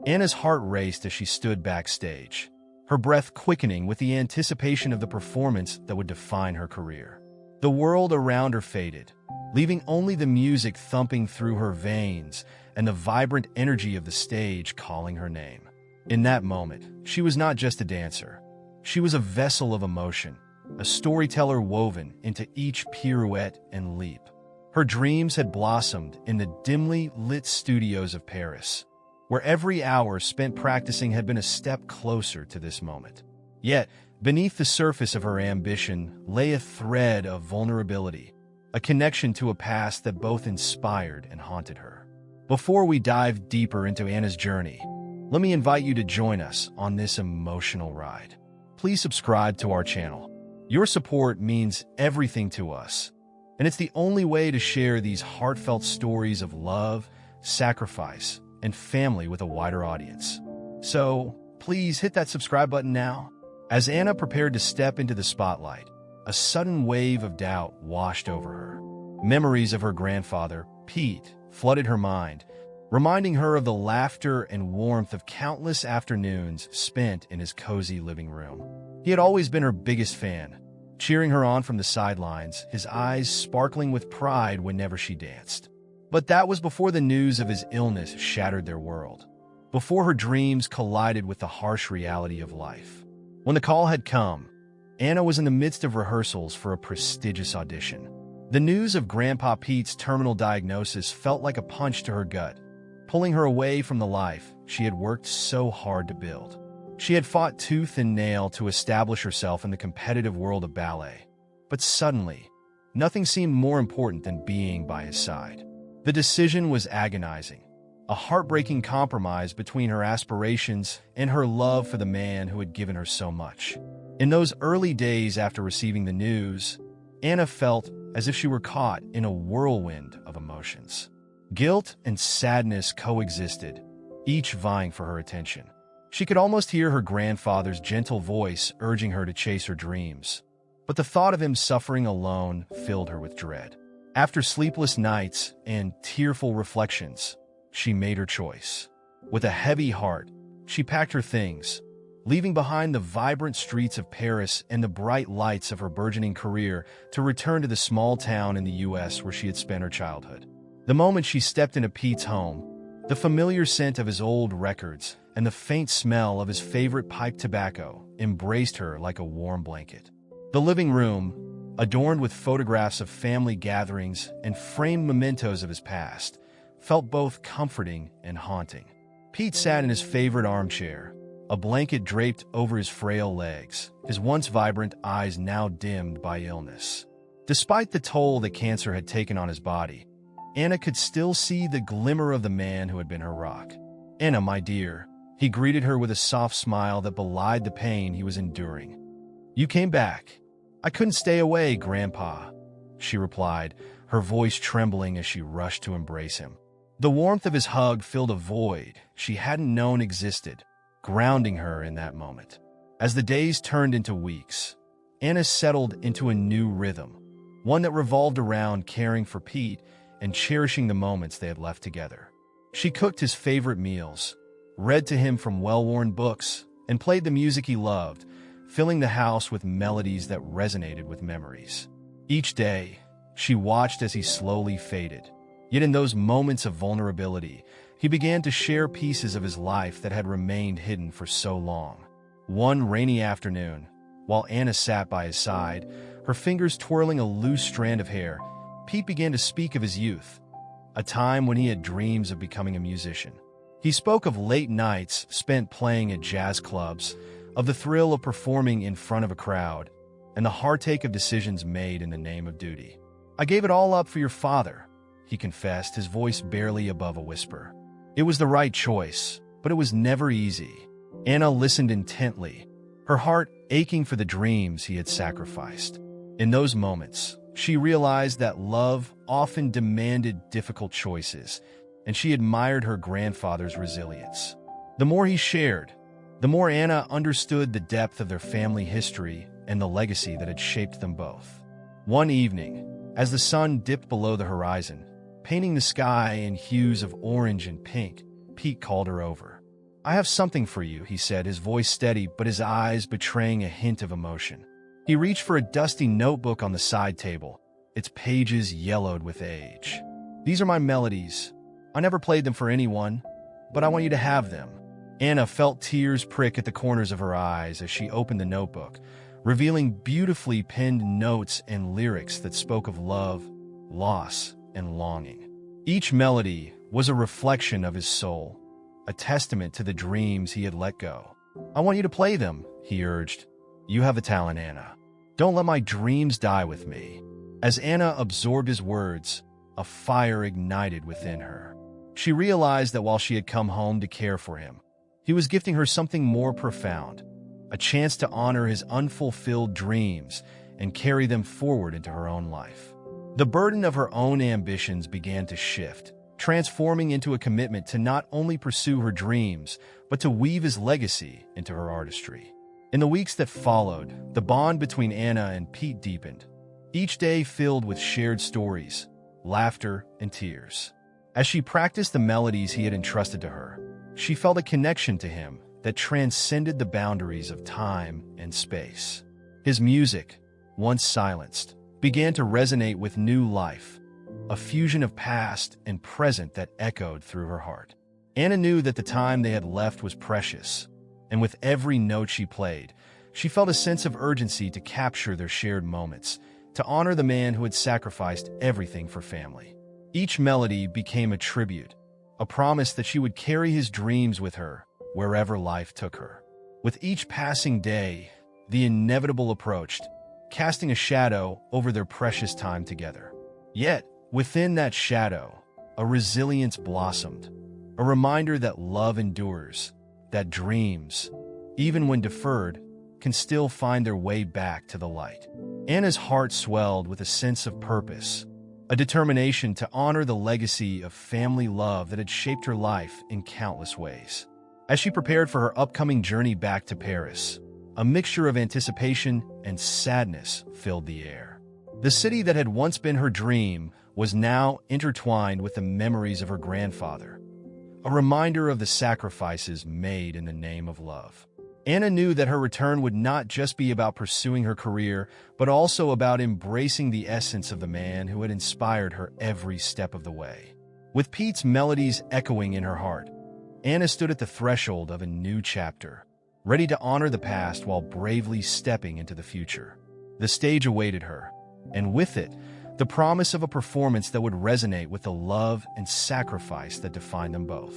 Anna's heart raced as she stood backstage, her breath quickening with the anticipation of the performance that would define her career. The world around her faded, leaving only the music thumping through her veins and the vibrant energy of the stage calling her name. In that moment, she was not just a dancer. She was a vessel of emotion, a storyteller woven into each pirouette and leap. Her dreams had blossomed in the dimly lit studios of Paris, where every hour spent practicing had been a step closer to this moment. Yet, beneath the surface of her ambition lay a thread of vulnerability, a connection to a past that both inspired and haunted her. Before we dive deeper into Anna's journey, let me invite you to join us on this emotional ride. Please subscribe to our channel. Your support means everything to us, and it's the only way to share these heartfelt stories of love, sacrifice, and family with a wider audience. So, please hit that subscribe button now. As Anna prepared to step into the spotlight, a sudden wave of doubt washed over her. Memories of her grandfather, Pete, flooded her mind, reminding her of the laughter and warmth of countless afternoons spent in his cozy living room. He had always been her biggest fan, cheering her on from the sidelines, his eyes sparkling with pride whenever she danced. But that was before the news of his illness shattered their world, before her dreams collided with the harsh reality of life. When the call had come, Anna was in the midst of rehearsals for a prestigious audition. The news of Grandpa Pete's terminal diagnosis felt like a punch to her gut, pulling her away from the life she had worked so hard to build. She had fought tooth and nail to establish herself in the competitive world of ballet, but suddenly, nothing seemed more important than being by his side. The decision was agonizing, a heartbreaking compromise between her aspirations and her love for the man who had given her so much. In those early days after receiving the news, Anna felt as if she were caught in a whirlwind of emotions. Guilt and sadness coexisted, each vying for her attention. She could almost hear her grandfather's gentle voice urging her to chase her dreams, but the thought of him suffering alone filled her with dread. After sleepless nights and tearful reflections, she made her choice. With a heavy heart, she packed her things, leaving behind the vibrant streets of Paris and the bright lights of her burgeoning career to return to the small town in the U.S. where she had spent her childhood. The moment she stepped into Pete's home, the familiar scent of his old records and the faint smell of his favorite pipe tobacco embraced her like a warm blanket. The living room, adorned with photographs of family gatherings and framed mementos of his past, felt both comforting and haunting. Pete sat in his favorite armchair, a blanket draped over his frail legs, his once vibrant eyes now dimmed by illness. Despite the toll that cancer had taken on his body, Anna could still see the glimmer of the man who had been her rock. "Anna, my dear," he greeted her with a soft smile that belied the pain he was enduring. "You came back." "I couldn't stay away, Grandpa," she replied, her voice trembling as she rushed to embrace him. The warmth of his hug filled a void she hadn't known existed, grounding her in that moment. As the days turned into weeks, Anna settled into a new rhythm, one that revolved around caring for Pete and cherishing the moments they had left together. She cooked his favorite meals, read to him from well-worn books, and played the music he loved, filling the house with melodies that resonated with memories. Each day, she watched as he slowly faded. Yet in those moments of vulnerability, he began to share pieces of his life that had remained hidden for so long. One rainy afternoon, while Anna sat by his side, her fingers twirling a loose strand of hair, Pete began to speak of his youth, a time when he had dreams of becoming a musician. He spoke of late nights spent playing at jazz clubs, of the thrill of performing in front of a crowd, and the heartache of decisions made in the name of duty. "I gave it all up for your father," he confessed, his voice barely above a whisper. "It was the right choice, but it was never easy." Anna listened intently, her heart aching for the dreams he had sacrificed. In those moments, she realized that love often demanded difficult choices, and she admired her grandfather's resilience. The more he shared, the more Anna understood the depth of their family history and the legacy that had shaped them both. One evening, as the sun dipped below the horizon, painting the sky in hues of orange and pink, Pete called her over. I have something for you, he said, his voice steady but his eyes betraying a hint of emotion. He reached for a dusty notebook on the side table, its pages yellowed with age. These are my melodies. I never played them for anyone, but I want you to have them. Anna felt tears prick at the corners of her eyes as she opened the notebook, revealing beautifully penned notes and lyrics that spoke of love, loss, and longing. Each melody was a reflection of his soul, a testament to the dreams he had let go. I want you to play them, he urged. You have the talent, Anna. Don't let my dreams die with me. As Anna absorbed his words, a fire ignited within her. She realized that while she had come home to care for him, he was gifting her something more profound, a chance to honor his unfulfilled dreams and carry them forward into her own life. The burden of her own ambitions began to shift, transforming into a commitment to not only pursue her dreams, but to weave his legacy into her artistry. In the weeks that followed, the bond between Anna and Pete deepened, each day filled with shared stories, laughter, and tears. As she practiced the melodies he had entrusted to her, she felt a connection to him that transcended the boundaries of time and space. His music, once silenced, began to resonate with new life, a fusion of past and present that echoed through her heart. Anna knew that the time they had left was precious, and with every note she played, she felt a sense of urgency to capture their shared moments, to honor the man who had sacrificed everything for family. Each melody became a tribute, a promise that she would carry his dreams with her wherever life took her. With each passing day, the inevitable approached, casting a shadow over their precious time together. Yet, within that shadow, a resilience blossomed, a reminder that love endures, that dreams, even when deferred, can still find their way back to the light. Anna's heart swelled with a sense of purpose, a determination to honor the legacy of family love that had shaped her life in countless ways. As she prepared for her upcoming journey back to Paris, a mixture of anticipation and sadness filled the air. The city that had once been her dream was now intertwined with the memories of her grandfather, a reminder of the sacrifices made in the name of love. Anna knew that her return would not just be about pursuing her career, but also about embracing the essence of the man who had inspired her every step of the way. With Pete's melodies echoing in her heart, Anna stood at the threshold of a new chapter, ready to honor the past while bravely stepping into the future. The stage awaited her, and with it, the promise of a performance that would resonate with the love and sacrifice that defined them both.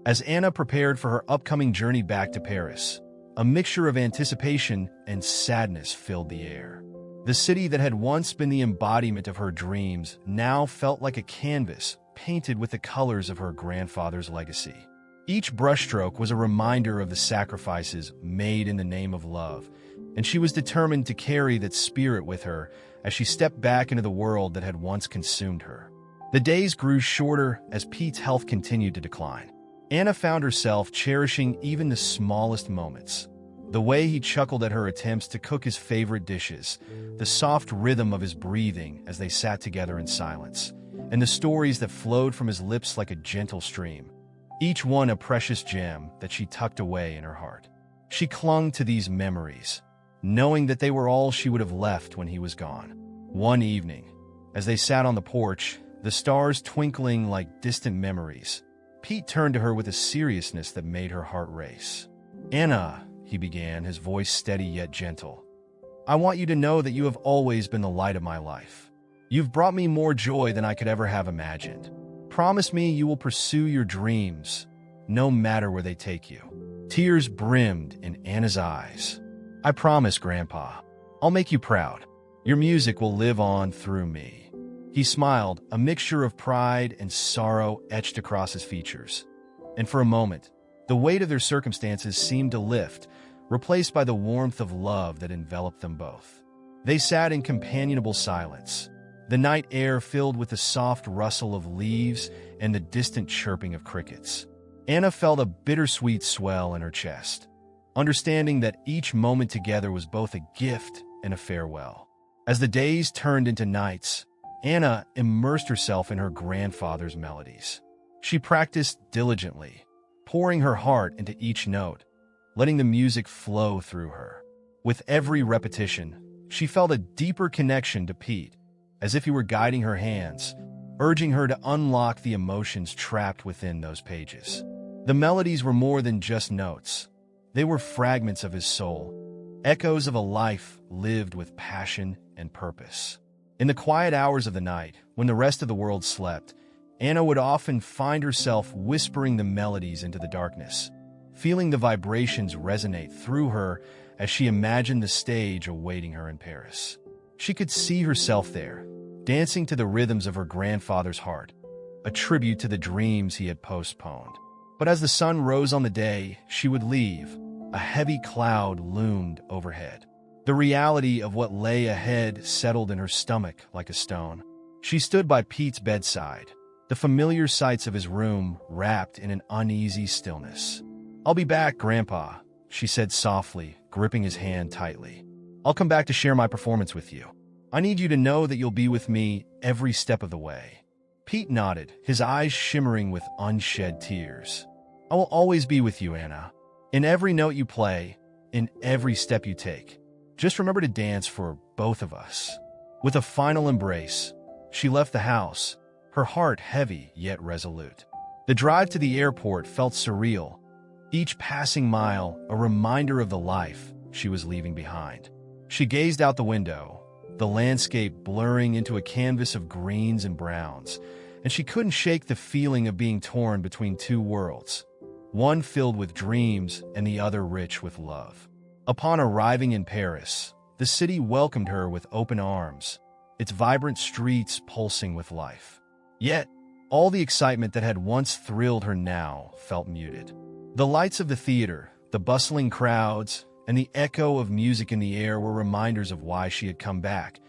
As Anna prepared for her upcoming journey back to Paris, a mixture of anticipation and sadness filled the air. The city that had once been the embodiment of her dreams now felt like a canvas painted with the colors of her grandfather's legacy. Each brushstroke was a reminder of the sacrifices made in the name of love, and she was determined to carry that spirit with her as she stepped back into the world that had once consumed her. The days grew shorter as Pete's health continued to decline. Anna found herself cherishing even the smallest moments. The way he chuckled at her attempts to cook his favorite dishes, the soft rhythm of his breathing as they sat together in silence, and the stories that flowed from his lips like a gentle stream, each one a precious gem that she tucked away in her heart. She clung to these memories, knowing that they were all she would have left when he was gone. One evening, as they sat on the porch, the stars twinkling like distant memories, Pete turned to her with a seriousness that made her heart race. Anna, he began, his voice steady yet gentle, I want you to know that you have always been the light of my life. You've brought me more joy than I could ever have imagined. Promise me you will pursue your dreams, no matter where they take you. Tears brimmed in Anna's eyes. I promise, Grandpa. I'll make you proud. Your music will live on through me. He smiled, a mixture of pride and sorrow etched across his features. And for a moment, the weight of their circumstances seemed to lift, replaced by the warmth of love that enveloped them both. They sat in companionable silence, the night air filled with the soft rustle of leaves and the distant chirping of crickets. Anna felt a bittersweet swell in her chest, understanding that each moment together was both a gift and a farewell. As the days turned into nights, Anna immersed herself in her grandfather's melodies. She practiced diligently, pouring her heart into each note, letting the music flow through her. With every repetition, she felt a deeper connection to Pete, as if he were guiding her hands, urging her to unlock the emotions trapped within those pages. The melodies were more than just notes. They were fragments of his soul, echoes of a life lived with passion and purpose. In the quiet hours of the night, when the rest of the world slept, Anna would often find herself whispering the melodies into the darkness, feeling the vibrations resonate through her as she imagined the stage awaiting her in Paris. She could see herself there, dancing to the rhythms of her grandfather's heart, a tribute to the dreams he had postponed. But as the sun rose on the day she would leave, a heavy cloud loomed overhead. The reality of what lay ahead settled in her stomach like a stone. She stood by Pete's bedside, the familiar sights of his room wrapped in an uneasy stillness. "I'll be back, Grandpa," she said softly, gripping his hand tightly. "I'll come back to share my performance with you. I need you to know that you'll be with me every step of the way." Pete nodded, his eyes shimmering with unshed tears. "I will always be with you, Anna. In every note you play, in every step you take. Just remember to dance for both of us." With a final embrace, she left the house, her heart heavy yet resolute. The drive to the airport felt surreal, each passing mile a reminder of the life she was leaving behind. She gazed out the window, the landscape blurring into a canvas of greens and browns, and she couldn't shake the feeling of being torn between two worlds, one filled with dreams and the other rich with love. Upon arriving in Paris, the city welcomed her with open arms, its vibrant streets pulsing with life. Yet, all the excitement that had once thrilled her now felt muted. The lights of the theater, the bustling crowds, and the echo of music in the air were reminders of why she had come back,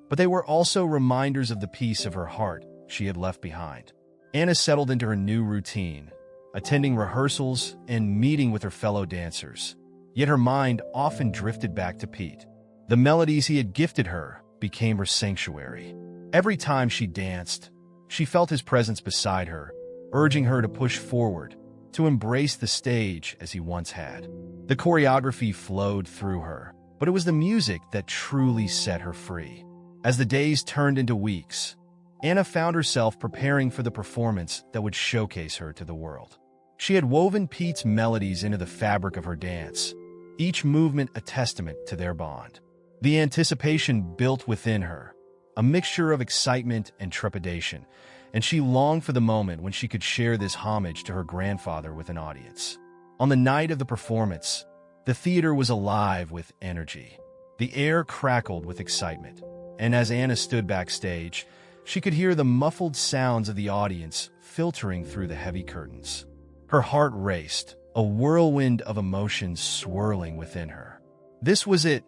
but they were also reminders of the peace of her heart she had left behind. Anna settled into her new routine, attending rehearsals and meeting with her fellow dancers. Yet her mind often drifted back to Pete. The melodies he had gifted her became her sanctuary. Every time she danced, she felt his presence beside her, urging her to push forward, to embrace the stage as he once had. The choreography flowed through her, but it was the music that truly set her free. As the days turned into weeks, Anna found herself preparing for the performance that would showcase her to the world. She had woven Pete's melodies into the fabric of her dance, each movement a testament to their bond. The anticipation built within her, a mixture of excitement and trepidation, and she longed for the moment when she could share this homage to her grandfather with an audience. On the night of the performance, the theater was alive with energy. The air crackled with excitement, and as Anna stood backstage, she could hear the muffled sounds of the audience filtering through the heavy curtains. Her heart raced, a whirlwind of emotions swirling within her. This was it,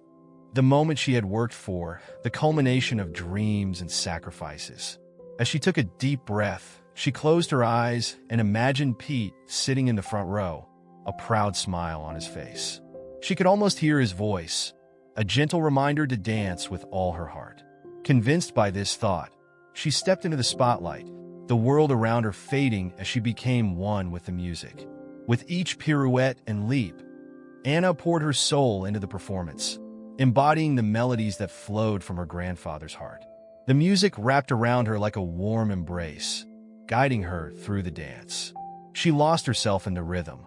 the moment she had worked for, the culmination of dreams and sacrifices. As she took a deep breath, she closed her eyes and imagined Pete sitting in the front row, a proud smile on his face. She could almost hear his voice, a gentle reminder to dance with all her heart. Convinced by this thought, she stepped into the spotlight, the world around her fading as she became one with the music. With each pirouette and leap, Anna poured her soul into the performance, embodying the melodies that flowed from her grandfather's heart. The music wrapped around her like a warm embrace, guiding her through the dance. She lost herself in the rhythm,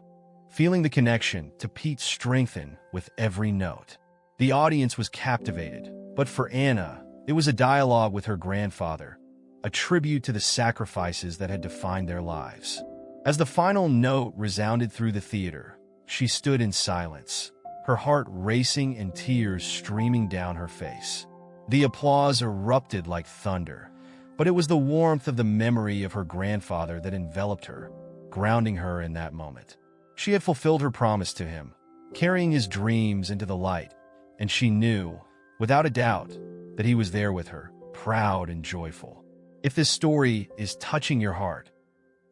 feeling the connection to Pete strengthen with every note. The audience was captivated, but for Anna, it was a dialogue with her grandfather, a tribute to the sacrifices that had defined their lives. As the final note resounded through the theater, she stood in silence, her heart racing and tears streaming down her face. The applause erupted like thunder, but it was the warmth of the memory of her grandfather that enveloped her, grounding her in that moment. She had fulfilled her promise to him, carrying his dreams into the light, and she knew, without a doubt, that he was there with her, proud and joyful. If this story is touching your heart,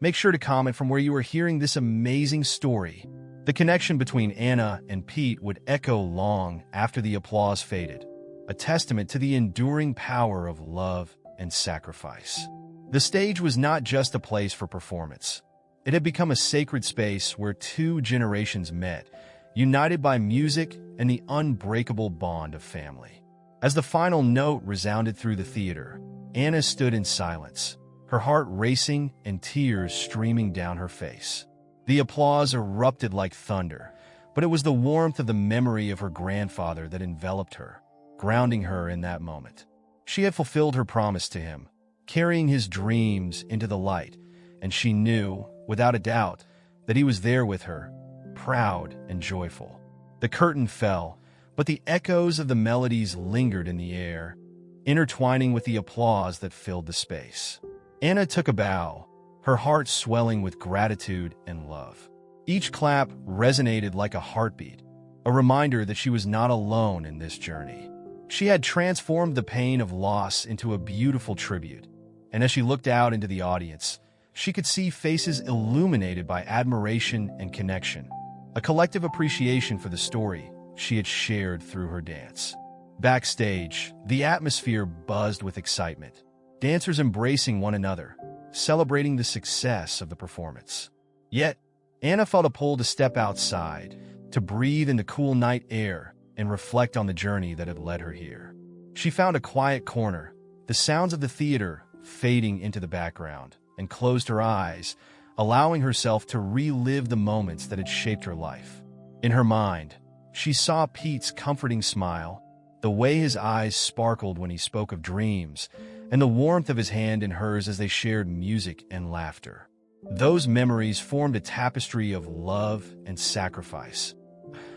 make sure to comment from where you are hearing this amazing story. The connection between Anna and Pete would echo long after the applause faded, a testament to the enduring power of love and sacrifice. The stage was not just a place for performance. It had become a sacred space where two generations met, united by music and the unbreakable bond of family. As the final note resounded through the theater, Anna stood in silence, her heart racing and tears streaming down her face. The applause erupted like thunder, but it was the warmth of the memory of her grandfather that enveloped her, grounding her in that moment. She had fulfilled her promise to him, carrying his dreams into the light, and she knew, without a doubt, that he was there with her, proud and joyful. The curtain fell, but the echoes of the melodies lingered in the air, intertwining with the applause that filled the space. Anna took a bow, her heart swelling with gratitude and love. Each clap resonated like a heartbeat, a reminder that she was not alone in this journey. She had transformed the pain of loss into a beautiful tribute, and as she looked out into the audience, she could see faces illuminated by admiration and connection, a collective appreciation for the story she had shared through her dance. Backstage, the atmosphere buzzed with excitement, dancers embracing one another, celebrating the success of the performance. Yet, Anna felt a pull to step outside, to breathe in the cool night air and reflect on the journey that had led her here. She found a quiet corner, the sounds of the theater fading into the background, and closed her eyes, allowing herself to relive the moments that had shaped her life. In her mind, she saw Pete's comforting smile, the way his eyes sparkled when he spoke of dreams, and the warmth of his hand in hers as they shared music and laughter. Those memories formed a tapestry of love and sacrifice,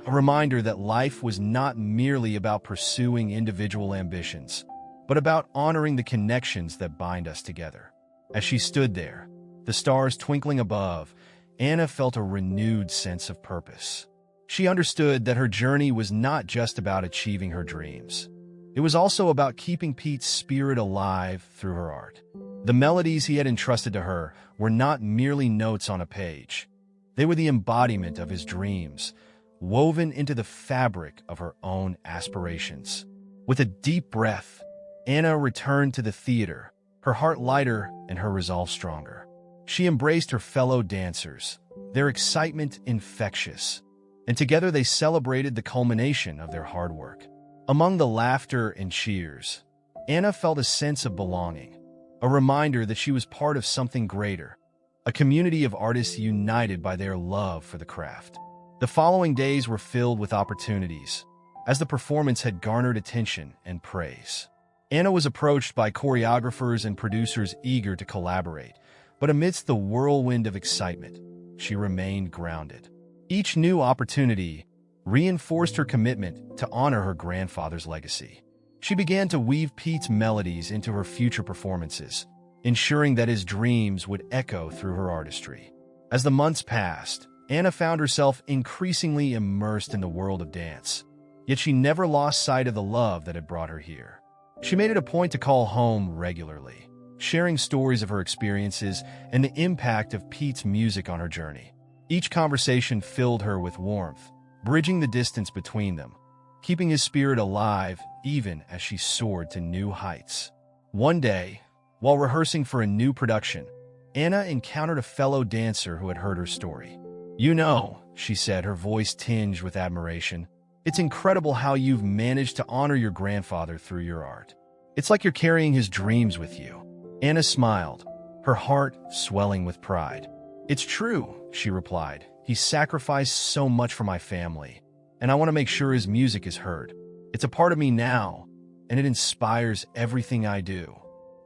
a reminder that life was not merely about pursuing individual ambitions, but about honoring the connections that bind us together. As she stood there, the stars twinkling above, Anna felt a renewed sense of purpose. She understood that her journey was not just about achieving her dreams. It was also about keeping Pete's spirit alive through her art. The melodies he had entrusted to her were not merely notes on a page. They were the embodiment of his dreams, woven into the fabric of her own aspirations. With a deep breath, Anna returned to the theater, her heart lighter and her resolve stronger. She embraced her fellow dancers, their excitement infectious, and together they celebrated the culmination of their hard work. Among the laughter and cheers, Anna felt a sense of belonging, a reminder that she was part of something greater, a community of artists united by their love for the craft. The following days were filled with opportunities, as the performance had garnered attention and praise. Anna was approached by choreographers and producers eager to collaborate, but amidst the whirlwind of excitement, she remained grounded. Each new opportunity reinforced her commitment to honor her grandfather's legacy. She began to weave Pete's melodies into her future performances, ensuring that his dreams would echo through her artistry. As the months passed, Anna found herself increasingly immersed in the world of dance, yet she never lost sight of the love that had brought her here. She made it a point to call home regularly, sharing stories of her experiences and the impact of Pete's music on her journey. Each conversation filled her with warmth, bridging the distance between them, keeping his spirit alive even as she soared to new heights. One day, while rehearsing for a new production, Anna encountered a fellow dancer who had heard her story. "You know," she said, her voice tinged with admiration, "it's incredible how you've managed to honor your grandfather through your art. It's like you're carrying his dreams with you." Anna smiled, her heart swelling with pride. "It's true," she replied. "He sacrificed so much for my family, and I want to make sure his music is heard. It's a part of me now, and it inspires everything I do."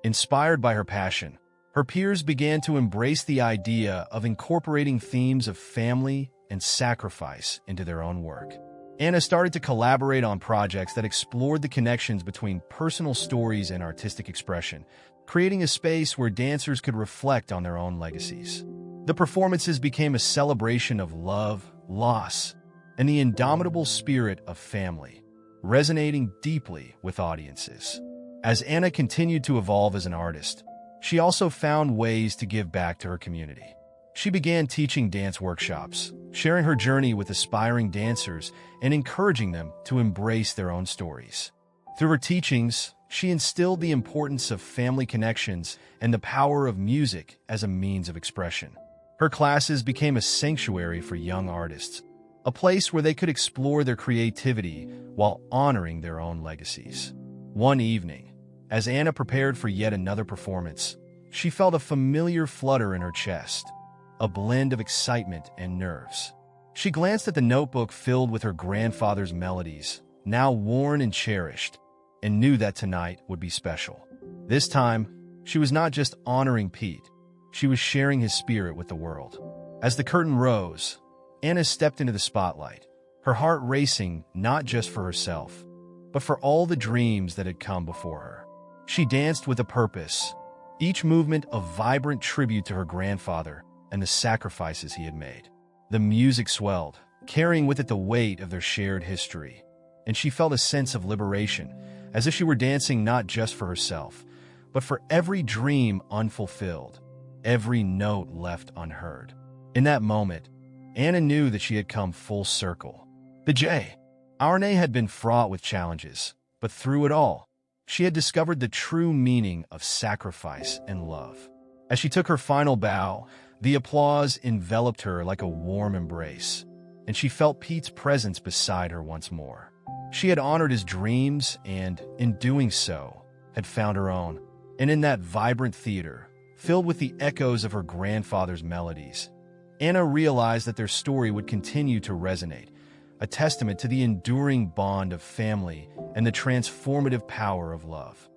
Inspired by her passion, her peers began to embrace the idea of incorporating themes of family and sacrifice into their own work. Anna started to collaborate on projects that explored the connections between personal stories and artistic expression, creating a space where dancers could reflect on their own legacies. The performances became a celebration of love, loss, and the indomitable spirit of family, resonating deeply with audiences. As Anna continued to evolve as an artist, she also found ways to give back to her community. She began teaching dance workshops, sharing her journey with aspiring dancers and encouraging them to embrace their own stories. Through her teachings, she instilled the importance of family connections and the power of music as a means of expression. Her classes became a sanctuary for young artists, a place where they could explore their creativity while honoring their own legacies. One evening, as Anna prepared for yet another performance, she felt a familiar flutter in her chest, a blend of excitement and nerves. She glanced at the notebook filled with her grandfather's melodies, now worn and cherished, and knew that tonight would be special. This time, she was not just honoring Pete, she was sharing his spirit with the world. As the curtain rose, Anna stepped into the spotlight, her heart racing not just for herself, but for all the dreams that had come before her. She danced with a purpose, each movement a vibrant tribute to her grandfather and the sacrifices he had made. The music swelled, carrying with it the weight of their shared history, and she felt a sense of liberation, as if she were dancing not just for herself, but for every dream unfulfilled, every note left unheard. In that moment, Anna knew that she had come full circle. The journey had been fraught with challenges, but through it all, she had discovered the true meaning of sacrifice and love. As she took her final bow, the applause enveloped her like a warm embrace, and she felt Pete's presence beside her once more. She had honored his dreams and, in doing so, had found her own. And in that vibrant theater, filled with the echoes of her grandfather's melodies, Anna realized that their story would continue to resonate, a testament to the enduring bond of family and the transformative power of love.